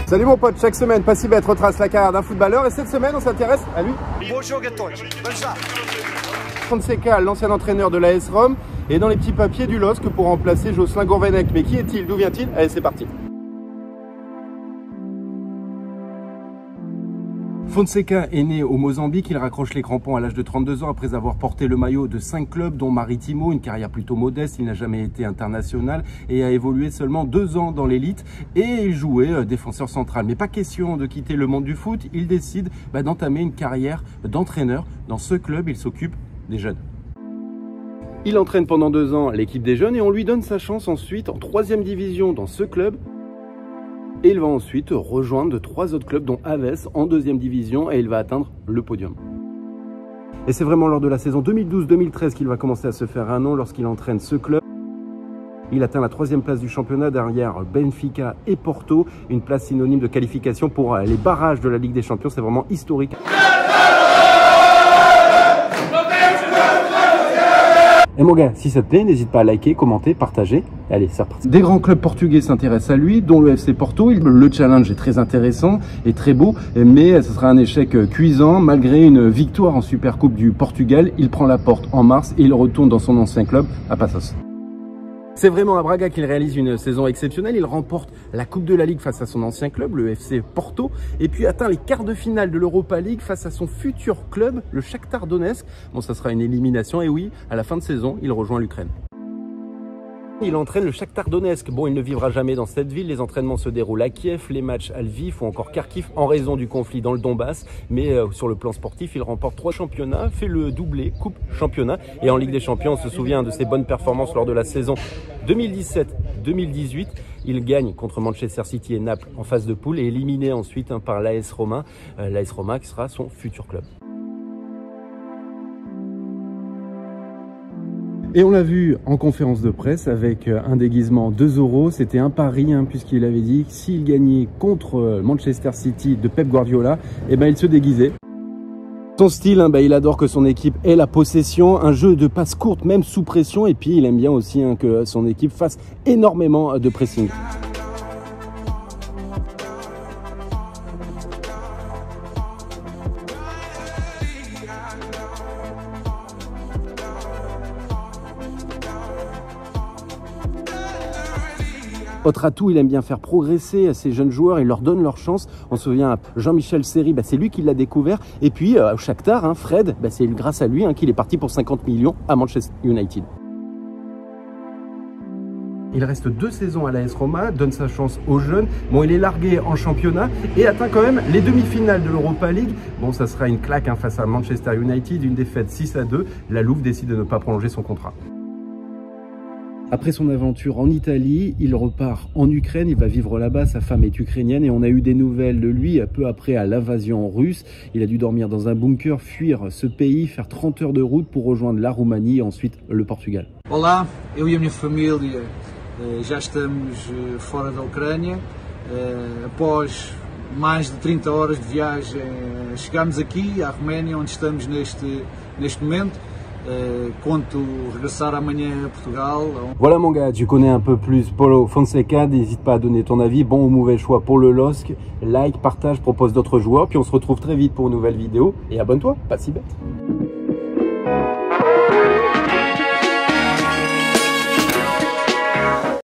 Salut mon pote, chaque semaine, Passibet retrace la carrière d'un footballeur et cette semaine on s'intéresse à lui. Bonjour Gaton, bonne chance. Fonseca, l'ancien entraîneur de l'AS Rome, est dans les petits papiers du LOSC pour remplacer Jocelyn Gourvenec. Mais qui est-il? D'où vient-il? Allez, c'est parti. Fonseca est né au Mozambique, il raccroche les crampons à l'âge de 32 ans après avoir porté le maillot de 5 clubs dont Maritimo, une carrière plutôt modeste, il n'a jamais été international et a évolué seulement 2 ans dans l'élite et il jouait défenseur central. Mais pas question de quitter le monde du foot, il décide d'entamer une carrière d'entraîneur. Dans ce club, il s'occupe des jeunes. Il entraîne pendant 2 ans l'équipe des jeunes et on lui donne sa chance ensuite en 3e division dans ce club. Et il va ensuite rejoindre 3 autres clubs dont Aves en 2e division et il va atteindre le podium. Et c'est vraiment lors de la saison 2012-2013 qu'il va commencer à se faire un nom lorsqu'il entraîne ce club. Il atteint la 3e place du championnat derrière Benfica et Porto, une place synonyme de qualification pour les barrages de la Ligue des Champions, c'est vraiment historique. Et mon gars, si ça te plaît, n'hésite pas à liker, commenter, partager. Allez, c'est reparti. Des grands clubs portugais s'intéressent à lui, dont le FC Porto. Le challenge est très intéressant et très beau, mais ce sera un échec cuisant. Malgré une victoire en Supercoupe du Portugal, il prend la porte en mars et il retourne dans son ancien club à Passos. C'est vraiment à Braga qu'il réalise une saison exceptionnelle. Il remporte la Coupe de la Ligue face à son ancien club, le FC Porto, et puis atteint les quarts de finale de l'Europa League face à son futur club, le Shakhtar Donetsk. Bon, ça sera une élimination, et oui, à la fin de saison, il rejoint l'Ukraine. Il entraîne le Shakhtar Donetsk. Bon, il ne vivra jamais dans cette ville. Les entraînements se déroulent à Kiev, les matchs à Lviv ou encore Kharkiv en raison du conflit dans le Donbass. Mais sur le plan sportif, il remporte 3 championnats, fait le doublé Coupe Championnat. Et en Ligue des Champions, on se souvient de ses bonnes performances lors de la saison 2017-2018. Il gagne contre Manchester City et Naples en phase de poule et éliminé ensuite par l'AS Roma. L'AS Roma qui sera son futur club. Et on l'a vu en conférence de presse avec un déguisement 2 €. C'était un pari puisqu'il avait dit que s'il gagnait contre Manchester City de Pep Guardiola, il se déguisait. Son style, il adore que son équipe ait la possession, un jeu de passes courtes même sous pression et puis il aime bien aussi que son équipe fasse énormément de pressing. Autre atout, il aime bien faire progresser ses jeunes joueurs et leur donne leur chance. On se souvient à Jean-Michel Seri, c'est lui qui l'a découvert. Et puis au Shakhtar, Fred, c'est grâce à lui qu'il est parti pour 50 millions à Manchester United. Il reste 2 saisons à l'AS Roma, donne sa chance aux jeunes. Bon, il est largué en championnat et atteint quand même les demi-finales de l'Europa League. Bon, ça sera une claque face à Manchester United, une défaite 6-2. La Louve décide de ne pas prolonger son contrat. Après son aventure en Italie, il repart en Ukraine, il va vivre là-bas, sa femme est ukrainienne et on a eu des nouvelles de lui peu après à l'invasion russe. Il a dû dormir dans un bunker, fuir ce pays, faire 30 heures de route pour rejoindre la Roumanie et ensuite le Portugal. Olá, eu e a minha família já estamos fora da Ucrânia. Após mais de 30 horas de viagem, chegamos aqui à Roménia, onde estamos neste momento. Compte regressar amanhã à Portugal. Voilà mon gars, tu connais un peu plus Paulo Fonseca, n'hésite pas à donner ton avis, bon ou mauvais choix pour le LOSC, like, partage, propose d'autres joueurs, puis on se retrouve très vite pour une nouvelle vidéo et abonne-toi, Passibet.